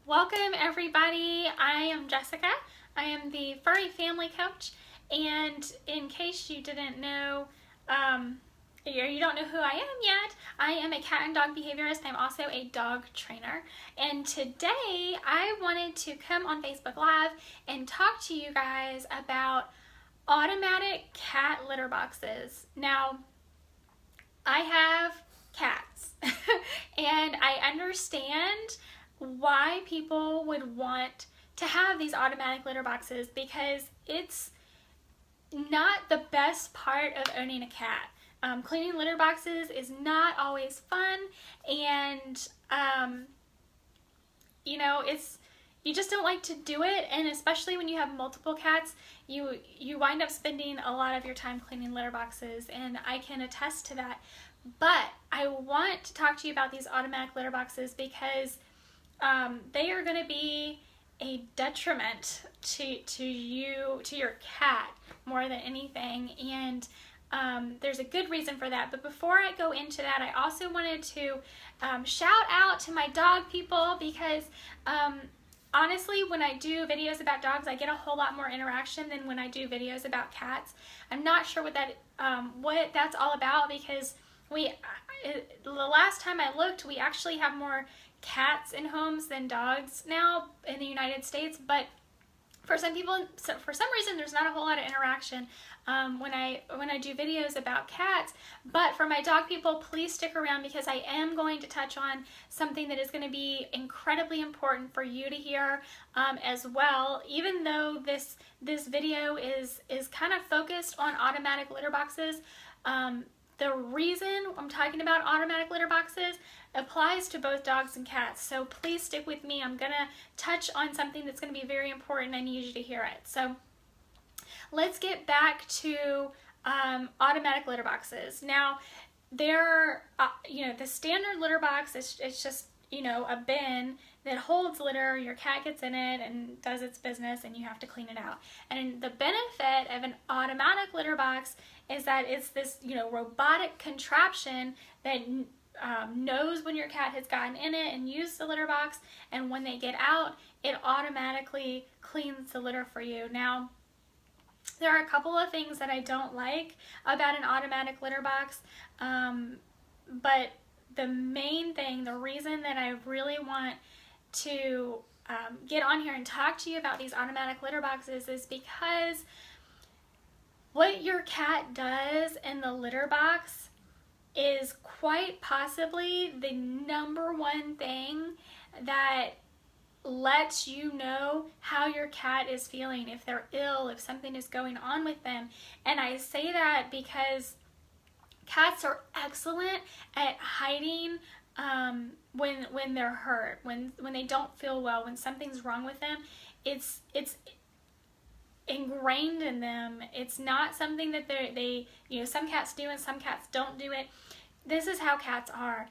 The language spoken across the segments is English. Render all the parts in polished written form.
Welcome everybody. I am Jessica. I am the Furry Family Coach, and in case you didn't know, or you don't know who I am yet, I am a cat and dog behaviorist. I'm also a dog trainer, and today I wanted to come on Facebook Live and talk to you guys about automatic cat litter boxes. Now, I have cats and I understand why people would want to have these automatic litter boxes because it's not the best part of owning a cat. Cleaning litter boxes is not always fun, and you just don't like to do it, and especially when you have multiple cats, you wind up spending a lot of your time cleaning litter boxes, and I can attest to that. But I want to talk to you about these automatic litter boxes because they are going to be a detriment to your cat more than anything, and there's a good reason for that. But before I go into that, I also wanted to shout out to my dog people because honestly, when I do videos about dogs, I get a whole lot more interaction than when I do videos about cats. I'm not sure what that's all about because the last time I looked, we actually have more cats in homes than dogs now in the United States, but for some people, for some reason, there's not a whole lot of interaction when I do videos about cats. But for my dog people, please stick around because I am going to touch on something that is going to be incredibly important for you to hear as well. Even though this video is kind of focused on automatic litter boxes, the reason I'm talking about automatic litter boxes applies to both dogs and cats. So please stick with me. I'm going to touch on something that's going to be very important. I need you to hear it. So let's get back to automatic litter boxes. Now, they're, the standard litter box it's just, a bin that holds litter. Your cat gets in it and does its business and you have to clean it out. And the benefit of an automatic litter box is that it's this, robotic contraption that knows when your cat has gotten in it and used the litter box, and when they get out, it automatically cleans the litter for you. Now, there are a couple of things that I don't like about an automatic litter box, but the main thing, the reason that I really want to get on here and talk to you about these automatic litter boxes is because what your cat does in the litter box is quite possibly the number one thing that lets you know how your cat is feeling, if they're ill, if something is going on with them. And I say that because cats are excellent at hiding when they're hurt, when they don't feel well, when something's wrong with them. It's ingrained in them. It's not something that some cats do and some cats don't do it. This is how cats are,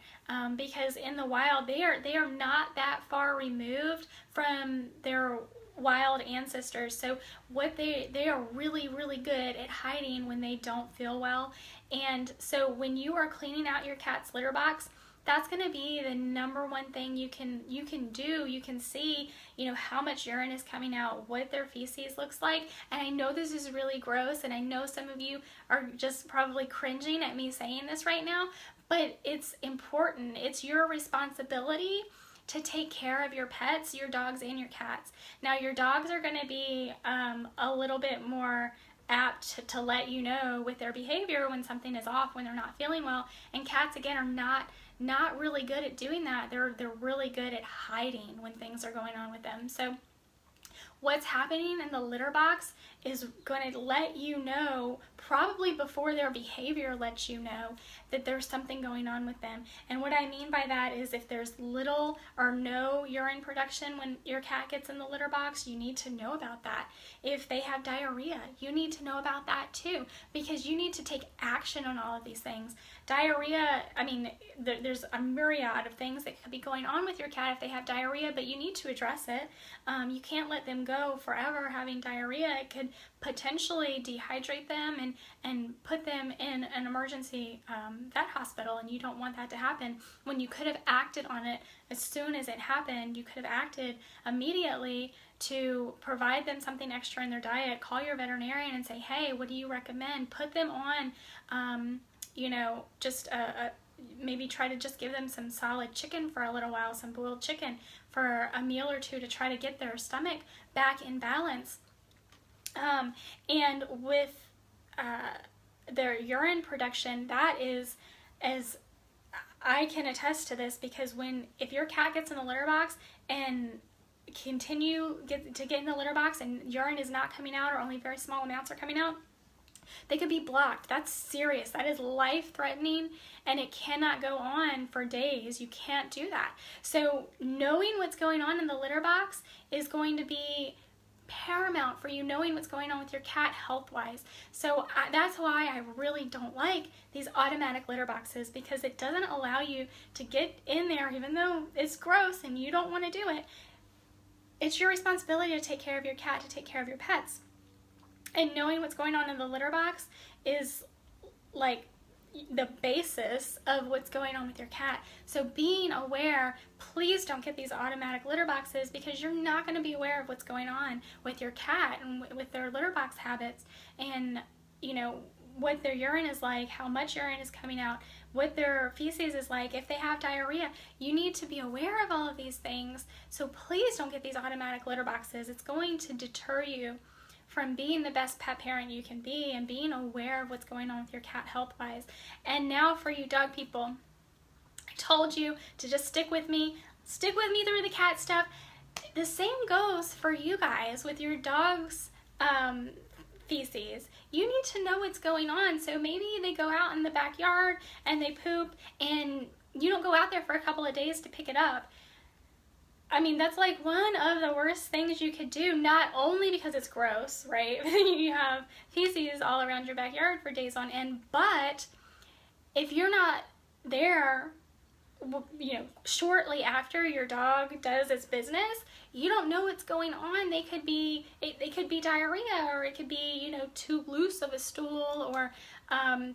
because in the wild they are not that far removed from their wild ancestors. So what they are really, really good at hiding when they don't feel well. And so when you are cleaning out your cat's litter box, that's going to be the number one thing you can do. You can see, how much urine is coming out, what their feces looks like. And I know this is really gross, and I know some of you are just probably cringing at me saying this right now, but it's important. It's your responsibility to take care of your pets, your dogs and your cats. Now, your dogs are going to be a little bit more apt to let you know with their behavior when something is off, when they're not feeling well. And cats, again, are not really good at doing that. They're really good at hiding when things are going on with them. So what's happening in the litter box is going to let you know, probably before their behavior lets you know, that there's something going on with them. And what I mean by that is if there's little or no urine production when your cat gets in the litter box, you need to know about that. If they have diarrhea, you need to know about that too, because you need to take action on all of these things. Diarrhea, there's a myriad of things that could be going on with your cat if they have diarrhea, but you need to address it. You can't let them go forever having diarrhea. It could potentially dehydrate them and put them in an emergency vet hospital, and you don't want that to happen when you could have acted on it as soon as it happened. You could have acted immediately to provide them something extra in their diet. Call your veterinarian and say, hey, what do you recommend? Put them on, you know, just maybe try to just give them some solid chicken for a little while, some boiled chicken for a meal or two to try to get their stomach back in balance. And with their urine production, that is, as I can attest to this, because if your cat gets in the litter box and continue to get in the litter box and urine is not coming out, or only very small amounts are coming out, they could be blocked. That's serious. That is life-threatening, and it cannot go on for days. You can't do that. So knowing what's going on in the litter box is going to be paramount for you, knowing what's going on with your cat health-wise. So that's why I really don't like these automatic litter boxes, because it doesn't allow you to get in there, even though it's gross and you don't want to do it. It's your responsibility to take care of your cat, to take care of your pets. And knowing what's going on in the litter box is like the basis of what's going on with your cat. So being aware, please don't get these automatic litter boxes, because you're not going to be aware of what's going on with your cat and with their litter box habits, and you know, what their urine is like, how much urine is coming out, what their feces is like, if they have diarrhea. You need to be aware of all of these things. So please don't get these automatic litter boxes. It's going to deter you from being the best pet parent you can be and being aware of what's going on with your cat health-wise. And now for you dog people, I told you to just stick with me through the cat stuff. The same goes for you guys with your dog's feces. You need to know what's going on. So maybe they go out in the backyard and they poop, and you don't go out there for a couple of days to pick it up. I mean, that's like one of the worst things you could do, not only because it's gross, right? You have feces all around your backyard for days on end, but if you're not there, you know, shortly after your dog does its business, you don't know what's going on. It could be diarrhea, or it could be, you know, too loose of a stool, or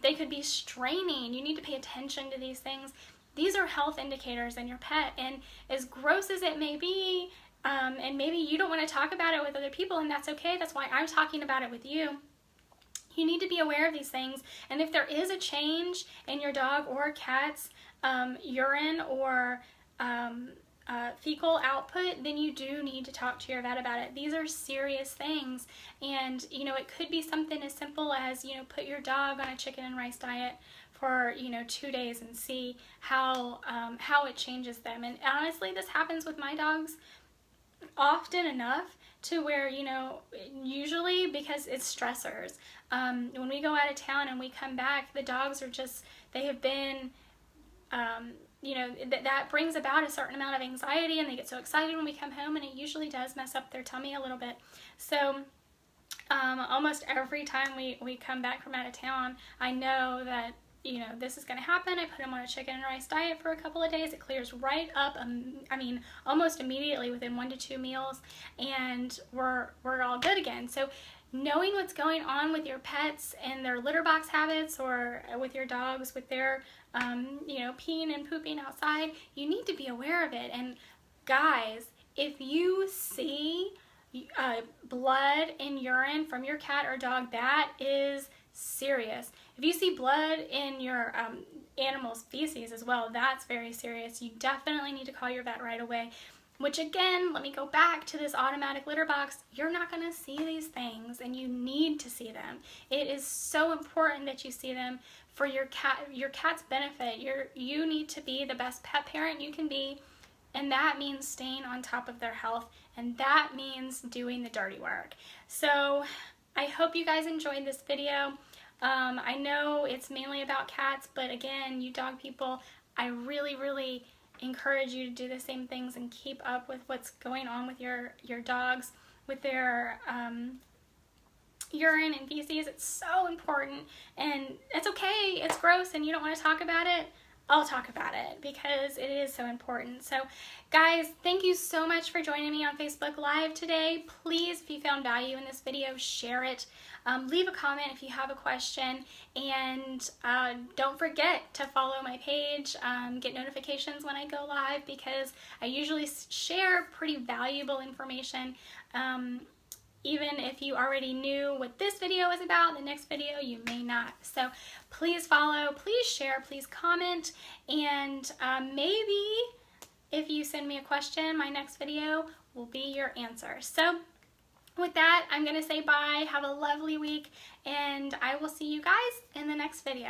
they could be straining. You need to pay attention to these things. These are health indicators in your pet, and as gross as it may be, and maybe you don't want to talk about it with other people, and that's okay. That's why I'm talking about it with you. You need to be aware of these things, and if there is a change in your dog or cat's urine or fecal output, then you do need to talk to your vet about it. These are serious things, and you know, it could be something as simple as, you know, put your dog on a chicken and rice diet for, you know, 2 days and see how it changes them. And honestly, this happens with my dogs often enough to where, you know, usually because it's stressors. When we go out of town and we come back, the dogs are just, they have been, you know, that brings about a certain amount of anxiety, and they get so excited when we come home, and it usually does mess up their tummy a little bit. So almost every time we come back from out of town, I know that, you know, this is going to happen. I put them on a chicken and rice diet for a couple of days. It clears right up, I mean, almost immediately within 1 to 2 meals, and we're all good again. So knowing what's going on with your pets and their litter box habits, or with your dogs with their, you know, peeing and pooping outside, you need to be aware of it. And guys, if you see blood and urine from your cat or dog, that is serious. If you see blood in your animal's feces as well, that's very serious. You definitely need to call your vet right away. Which again, let me go back to this automatic litter box. You're not going to see these things, and you need to see them. It is so important that you see them for your cat's benefit. You need to be the best pet parent you can be, and that means staying on top of their health, and that means doing the dirty work. So I hope you guys enjoyed this video. I know it's mainly about cats, but again, you dog people, I really encourage you to do the same things and keep up with what's going on with your dogs, with their urine and feces. It's so important, and it's okay. It's gross and you don't want to talk about it. I'll talk about it because it is so important. So guys, thank you so much for joining me on Facebook Live today. Please, if you found value in this video, share it. Leave a comment if you have a question, and don't forget to follow my page, get notifications when I go live, because I usually share pretty valuable information. Even if you already knew what this video is about, the next video you may not. So please follow, please share, please comment, and maybe if you send me a question, my next video will be your answer. So with that, I'm gonna say bye, have a lovely week, and I will see you guys in the next video.